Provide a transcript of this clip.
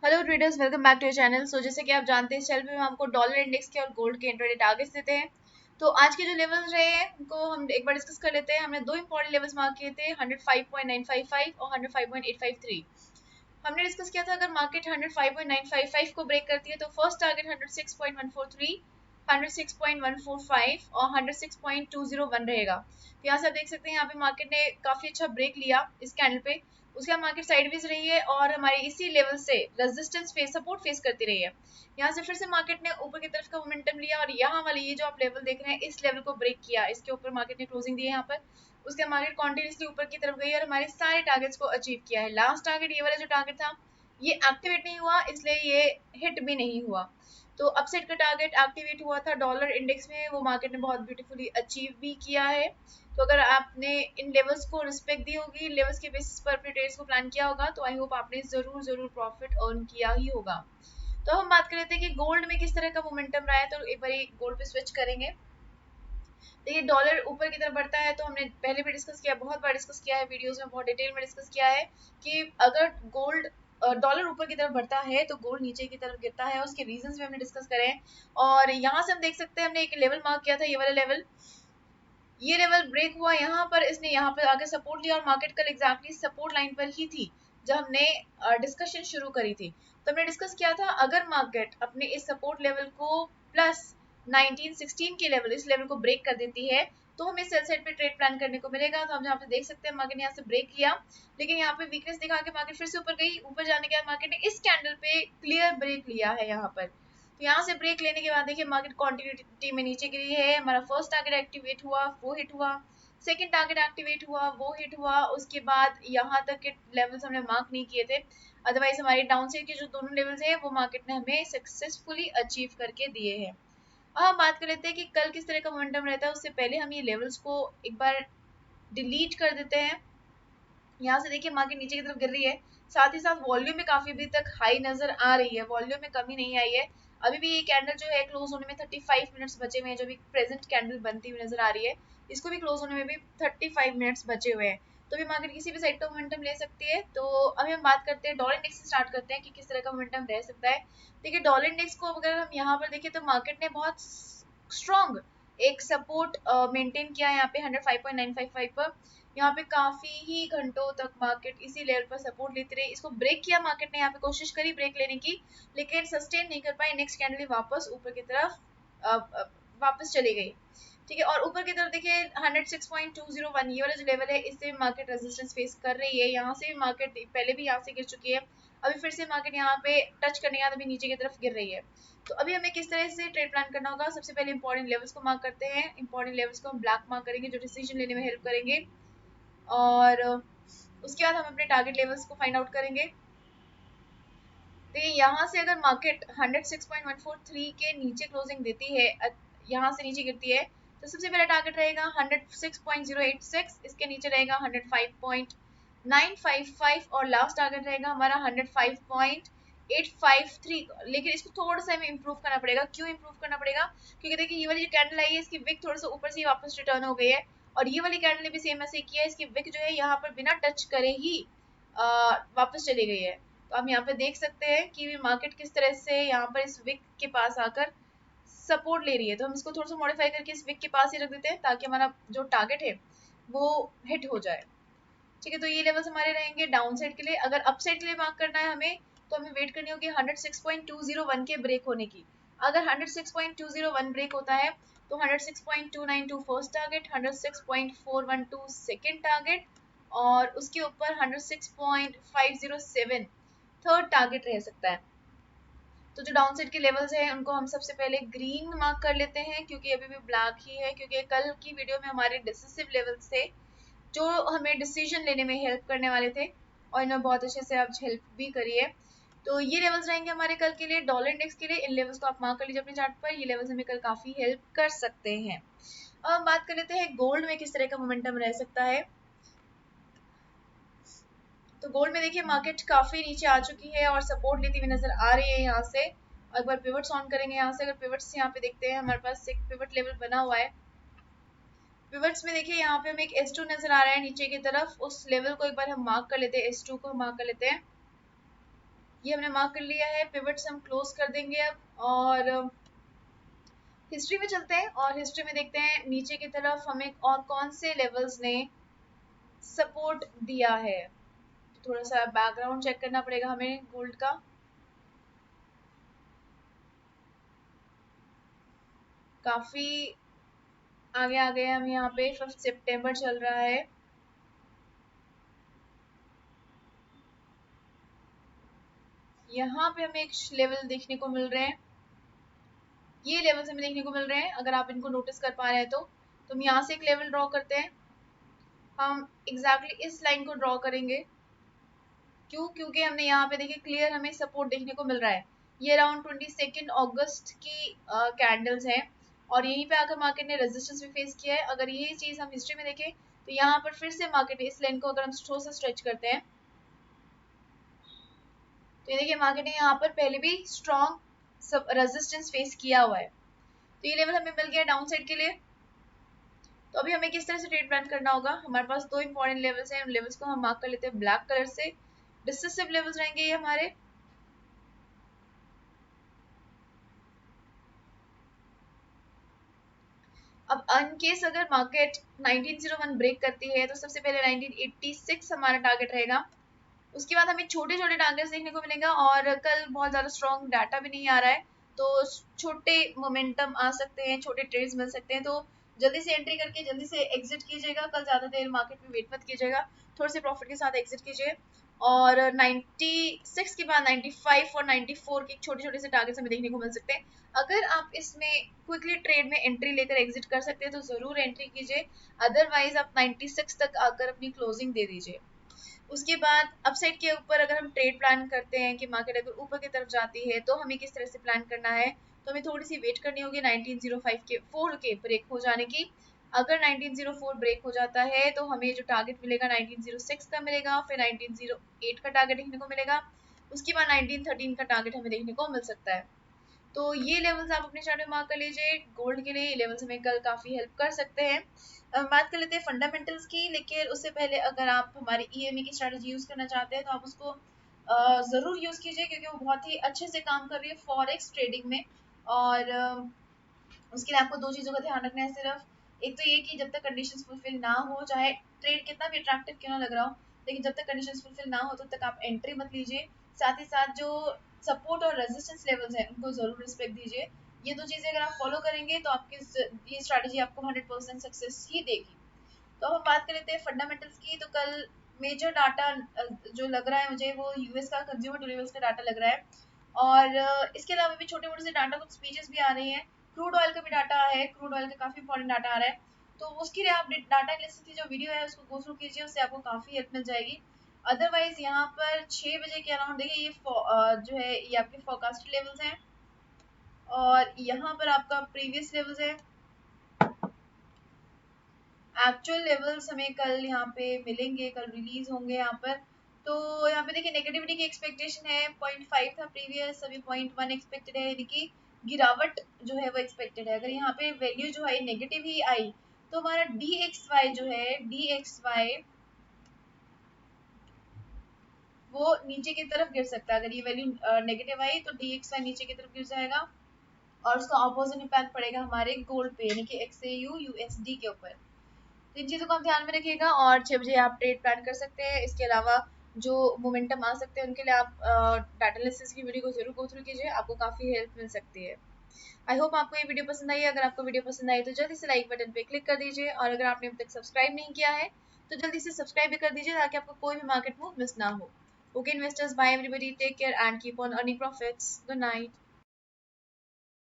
Hello traders, welcome back to your channel. जैसे कि आप जानते हैं, इस चैनल पे हम आपको डॉलर इंडेक्स के और गोल्ड के इंट्राडे टारगेट्स देते हैं। तो आज के जो लेवल्स रहे हैं उनको हम एक बार डिस्कस कर लेते हैं। हमने दो इंपॉर्टेंट लेवल्स मार्क किए थे, 105.955 और 105.853। हमने डिस्कस किया था अगर मार्केट 105.955 को ब्रेक करती है तो फर्स्ट टारगेट 106.143, 106.145 और 106.201 रहेगा। तो यहाँ से आप देख सकते हैं, यहाँ पे मार्केट ने काफी अच्छा ब्रेक लिया इस कैंडल पे। उसके बाद मार्केट साइडवेज रही है और हमारे इसी लेवल से रेजिस्टेंस फेस सपोर्ट फेस करती रही है। यहाँ से फिर से मार्केट ने ऊपर की तरफ का मोमेंटम लिया और यहाँ वाले ये जो आप लेवल देख रहे हैं, इस लेवल को ब्रेक किया। इसके ऊपर मार्केट ने क्लोजिंग दी है यहाँ पर। उसके बाद मार्केट कॉन्टिन्यूसली ऊपर की तरफ गई और हमारे सारे टारगेट्स को अचीव किया है। लास्ट टारगेट ये वाला जो टारगेट था, ये एक्टिवेट नहीं हुआ, इसलिए ये हिट भी नहीं हुआ। तो अपसाइड का टारगेट एक्टिवेट हुआ था डॉलर इंडेक्स में, वो मार्केट ने बहुत ब्यूटीफुली अचीव भी किया है। तो अगर आपने इन लेवल्स को रिस्पेक्ट दी होगी, लेवल्स के बेसिस पर अपने ट्रेड्स को प्लान किया होगा, तो आई होप आपने जरूर जरूर प्रॉफिट अर्न किया ही होगा। तो हम बात कर लेते हैं कि गोल्ड में किस तरह का मोमेंटम रहा है। तो एक बार गोल्ड पे स्विच करेंगे। देखिए, डॉलर ऊपर की तरफ बढ़ता है तो हमने पहले भी डिस्कस किया, बहुत बार डिस्कस किया है, वीडियोस में बहुत डिटेल में डिस्कस किया है कि अगर गोल्ड डॉलर ऊपर की तरफ बढ़ता है तो गोल्ड नीचे की तरफ गिरता है। उसके रीजंस भी हमने डिस्कस करे हैं। और यहाँ से हम देख सकते हैं, हमने एक लेवल मार्क किया था, ये वाला लेवल। ये लेवल ब्रेक हुआ यहाँ पर, इसने यहाँ पर आगे सपोर्ट लिया और मार्केट कल एग्जैक्टली सपोर्ट लाइन पर ही थी जब हमने डिस्कशन शुरू करी थी। तो हमने डिस्कस किया था, अगर मार्केट अपने इस सपोर्ट लेवल को प्लस 1916 के लेवल, इस लेवल को ब्रेक कर देती है, तो हमें सेल साइड पे ट्रेड प्लान करने को मिलेगा। तो हम यहाँ पे देख सकते हैं, मार्केट ने यहाँ से ब्रेक किया, लेकिन यहाँ पे वीकनेस दिखा के मार्केट फिर से ऊपर गई। ऊपर जाने के बाद मार्केट ने इस कैंडल पे क्लियर ब्रेक लिया है यहाँ पर। तो यहाँ से ब्रेक लेने के बाद देखिए, मार्केट क्वांटिटी में नीचे गिरी है। हमारा फर्स्ट टारगेट एक्टिवेट हुआ, वो हिट हुआ। सेकंड टारगेट एक्टिवेट हुआ, वो हिट हुआ। उसके बाद यहाँ तक के लेवल्स हमने मार्क नहीं किए थे, अदरवाइज हमारे डाउन साइड के जो दोनों लेवल्स हैं वो मार्केट ने हमें सक्सेसफुली अचीव करके दिए हैं। अब हम बात कर लेते हैं कि कल किस तरह का मोमेंटम रहता है। उससे पहले हम ये लेवल्स को एक बार डिलीट कर देते हैं। यहाँ से देखिए, मार्केट नीचे की तरफ गिर रही है, साथ ही साथ वॉल्यूम में काफी अभी तक हाई नजर आ रही है, वॉल्यूम में कमी नहीं आई है। अभी भी ये कैंडल जो है क्लोज होने में 35 मिनट्स बचे हुए हैं, जो भी प्रेजेंट कैंडल बनती हुई नजर आ रही है, इसको भी क्लोज होने में भी 35 मिनट्स बचे हुए हैं। तो भी मार्केट किसी भी साइड का मोमेंटम ले सकती है। तो अभी हम बात करते हैं डॉलर इंडेक्स से, स्टार्ट करते हैं कि किस तरह का मोमेंटम रह सकता है। देखिए, डॉलर इंडेक्स को अगर हम यहाँ पर देखें तो मार्केट ने बहुत स्ट्रॉन्ग एक सपोर्ट मेंटेन किया है यहाँ पे 105.955 पर। यहाँ पे काफी ही घंटों तक मार्केट इसी लेवल पर सपोर्ट लेते रहे। इसको ब्रेक किया मार्केट ने, यहाँ पे कोशिश करी ब्रेक लेने की, लेकिन सस्टेन नहीं कर पाई। नेक्स्ट कैंडल वापस ऊपर की तरफ वापस चली गई। ठीक है, और ऊपर की तरफ देखिए 106.201 ये वाला जो लेवल है, इससे मार्केट रेजिस्टेंस फेस कर रही है। यहाँ से मार्केट पहले भी यहाँ से गिर चुकी है, अभी फिर से मार्केट यहाँ पे टच करने के बाद अभी नीचे की तरफ गिर रही है। तो अभी हमें किस तरह से ट्रेड प्लान करना होगा, सबसे पहले इंपॉर्टेंट लेवल्स को मार्क करते हैं। इंपॉर्टेंट लेवल्स को हम ब्लैक मार्क करेंगे, जो डिसीजन लेने में हेल्प करेंगे। और उसके बाद हम अपने टारगेट लेवल्स को फाइंड आउट करेंगे। तो यहाँ से अगर मार्केट 106.143 के नीचे क्लोजिंग देती है, यहाँ से नीचे गिरती है, तो सबसे पहला टारगेट रहेगा 106.086, इसके नीचे रहेगा 105.955 और लास्ट टारगेट रहेगा हमारा 105.853। लेकिन इसको थोड़ा सा हमें इंप्रूव करना पड़ेगा। क्यों इंप्रूव करना पड़ेगा? क्योंकि देखिए, ये वाली जो कैंडल आई है, इसकी विक थोड़ा सा ऊपर से वापस रिटर्न हो गई है, और ये वाली कैंडल ने भी सेम ऐसे किया है। इसकी विक जो है यहाँ पर बिना टच करे ही वापस चली गई है। तो हम यहाँ पे देख सकते हैं कि मार्केट किस तरह से यहाँ पर इस विक के पास आकर सपोर्ट ले रही है। तो हम इसको थोड़ा सा मॉडिफाई करके इस विक के पास ही रख देते हैं, ताकि हमारा जो टारगेट है वो हिट हो जाए। ठीक है, तो ये लेवल्स हमारे रहेंगे डाउन साइड के लिए। अगर अप साइड के लिए मार्क करना है हमें, तो हमें वेट करनी होगी 106.201 के ब्रेक होने की। अगर 106.201 ब्रेक होता है तो 106.292 फर्स्ट टारगेट, 106.412 सेकेंड टारगेट, और उसके ऊपर 106.507 थर्ड टारगेट रह सकता है। तो जो डाउन साइड के लेवल्स हैं उनको हम सबसे पहले ग्रीन मार्क कर लेते हैं, क्योंकि अभी भी ब्लैक ही है, क्योंकि कल की वीडियो में हमारे डिसिसिव लेवल्स थे जो हमें डिसीजन लेने में हेल्प करने वाले थे, और इन्होंने बहुत अच्छे से आज हेल्प भी करी है। तो ये लेवल्स रहेंगे हमारे कल के लिए डॉलर इंडेक्स के लिए। इन लेवल्स को आप मार्क कर लीजिए अपने चार्ट पर, ये लेवल्स हमें कल काफी हेल्प कर सकते हैं। अब हम बात कर लेते हैं गोल्ड में किस तरह का मोमेंटम रह सकता है। तो गोल्ड में देखिए, मार्केट काफी नीचे आ चुकी है और सपोर्ट लेती हुई नजर आ रही है यहाँ से। एक बार पिवट्स ऑन करेंगे यहाँ से। अगर पिवट्स यहाँ पे देखते हैं, हमारे पास एक पिवट लेवल बना हुआ है। पिवट्स में देखिए, यहाँ पे हमें एक S2 नजर आ रहा है नीचे की तरफ, उस लेवल को एक बार हम मार्क कर लेते हैं, S2 को मार्क कर लेते हैं। ये हमने मार्क कर लिया है, पिवट्स हम क्लोज कर देंगे अब। और हिस्ट्री में चलते हैं और हिस्ट्री में देखते हैं नीचे की तरफ हमें और कौन से लेवल्स ने सपोर्ट दिया है। तो थोड़ा सा बैकग्राउंड चेक करना पड़ेगा हमें गोल्ड का। काफी आगे आ गए हम, यहाँ पे 5 सितंबर चल रहा है। यहाँ पे हमें एक लेवल देखने को मिल रहे हैं, ये लेवल्स हमें देखने को मिल रहे हैं, अगर आप इनको नोटिस कर पा रहे हैं तो हम यहाँ से एक लेवल ड्रॉ करते हैं। हम एग्जैक्टली इस लाइन को ड्रॉ करेंगे। क्यों? क्योंकि हमने यहाँ पे देखिए क्लियर हमें सपोर्ट देखने को मिल रहा है। ये अराउंड 22 अगस्त की कैंडल्स हैं और यहीं पे आकर मार्केट ने रेजिस्टेंस भी फेस किया है। अगर यही चीज हम हिस्ट्री में देखें तो यहाँ पर फिर से मार्केट इस लाइन को अगर हम थोड़ा सा स्ट्रेच करते हैं तो ये देखिए मार्केट ने यहाँ पर पहले भी स्ट्रॉन्ग रेजिस्टेंस फेस किया हुआ है। तो ये लेवल हमें मिल गया डाउन साइड के लिए। तो अभी हमें किस तरह से ट्रेड प्लान करना होगा? हमारे पास दो इंपॉर्टेंट लेवल्स हैं, उन लेवल्स को हम मार्क कर लेते हैं ब्लैक कलर से। डिसिसिव लेवल्स रहेंगे ये हमारे। अब अनकेस अगर मार्केट 1901 ब्रेक करती है तो सबसे पहले 1986 हमारा टारगेट रहेगा। उसके बाद हमें छोटे छोटे टारगेट्स देखने को मिलेगा और कल बहुत ज़्यादा स्ट्रॉन्ग डाटा भी नहीं आ रहा है तो छोटे मोमेंटम आ सकते हैं, छोटे ट्रेड्स मिल सकते हैं। तो जल्दी से एंट्री करके जल्दी से एग्जिट कीजिएगा। कल ज़्यादा देर मार्केट में वेट मत कीजिएगा, थोड़े से प्रॉफिट के साथ एग्जिट कीजिए। और 96 के बाद 95 और 94 के छोटे छोटे से टारगेट्स हमें देखने को मिल सकते हैं। अगर आप इसमें क्विकली ट्रेड में एंट्री लेकर एग्जिट कर सकते हैं तो ज़रूर एंट्री कीजिए, अदरवाइज आप 96 तक आकर अपनी क्लोजिंग दे दीजिए। उसके बाद अपसाइड के ऊपर अगर हम ट्रेड प्लान करते हैं कि मार्केट अगर ऊपर की तरफ जाती है तो हमें किस तरह से प्लान करना है, तो हमें थोड़ी सी वेट करनी होगी 1905 के 4 के ब्रेक हो जाने की। अगर 1904 ब्रेक हो जाता है तो हमें जो टारगेट मिलेगा 1906 का मिलेगा, फिर 1908 का टारगेट देखने को मिलेगा, उसके बाद 1913 का टारगेट हमें देखने को मिल सकता है। तो ये लेवल्स आप अपने चार्ट में मार्क कर लीजिए। गोल्ड के लिए ये लेवल्स हमें कल काफ़ी हेल्प कर सकते हैं। बात कर लेते हैं फंडामेंटल्स की, लेकिन उससे पहले अगर आप हमारी ईएमए की स्ट्रैटेजी यूज़ करना चाहते हैं तो आप उसको ज़रूर यूज़ कीजिए क्योंकि वो बहुत ही अच्छे से काम कर रही है फॉरेक्स ट्रेडिंग में। और उसके लिए आपको दो चीज़ों का ध्यान रखना है सिर्फ। एक तो ये कि जब तक कंडीशंस फुलफिल ना हो, चाहे ट्रेड कितना भी अट्रैक्टिव क्यों ना लग रहा हो, लेकिन जब तक कंडीशंस फुलफिल ना हो तब तक आप एंट्री मत लीजिए। साथ ही साथ जो सपोर्ट और रेजिस्टेंस लेवल्स हैं उनको ज़रूर रिस्पेक्ट दीजिए। ये दो चीज़ें अगर आप फॉलो करेंगे तो आपकी ये स्ट्रैटेजी आपको 100% सक्सेस ही देगी। तो अब हम बात कर लेते हैं फंडामेंटल्स की। तो कल मेजर डाटा जो लग रहा है मुझे वो यूएस का कंज्यूमर ड्यूरेबल्स का डाटा लग रहा है। और इसके अलावा भी छोटे मोटे से डाटा, कुछ स्पीचेस भी आ रही हैं। क्रूड ऑयल का भी डाटा है, क्रूड ऑयल का काफ़ी इंपॉर्टेंट डाटा आ रहा है। तो उसके लिए आप डाटा एनालिसिस की जो वीडियो है उसको गो थ्रू कीजिए, उससे आपको काफ़ी हेल्प मिल जाएगी। अदरवाइज यहाँ पर 6 बजे के अराउंड देखिए ये जो है ये आपके फोरकास्ट लेवल्स हैं और यहाँ पर आपका प्रीवियस लेवल्स है। एक्चुअल लेवल्स हमें कल यहाँ पे मिलेंगे, कल रिलीज होंगे यहाँ पर। तो यहाँ पे देखिए नेगेटिविटी की एक्सपेक्टेशन है 0.5 था प्रीवियस, अभी 0.1 एक्सपेक्टेड है, यानी कि गिरावट जो है वो एक्सपेक्टेड है। अगर यहाँ पे वैल्यू जो है नेगेटिव ही आई तो हमारा DXY जो है DXY वो नीचे की तरफ गिर सकता है। अगर ये वैल्यू नेगेटिव आई तो DXY नीचे की तरफ गिर जाएगा और उसका ऑपोजिट इम्पैक्ट पड़ेगा हमारे गोल्ड पे यानी कि XAU USD के ऊपर। तो इन चीज़ों को आप ध्यान में रखिएगा और 6 बजे आप ट्रेड प्लान कर सकते हैं। इसके अलावा जो मोमेंटम आ सकते हैं उनके लिए आप डाटा एनालिसिस की वीडियो को जरूर गो थ्रू कीजिए, आपको काफ़ी हेल्प मिल सकती है। आई होप आपको ये वीडियो पसंद आई है। अगर आपको वीडियो पसंद आई तो जल्दी से लाइक बटन पे क्लिक कर दीजिए और अगर आपने अभी तक सब्सक्राइब नहीं किया है तो जल्दी से सब्सक्राइब भी कर दीजिए ताकि आपको कोई भी मार्केट मूव मिस ना हो। Okay investors, bye everybody, take care and keep on earning profits. Good night.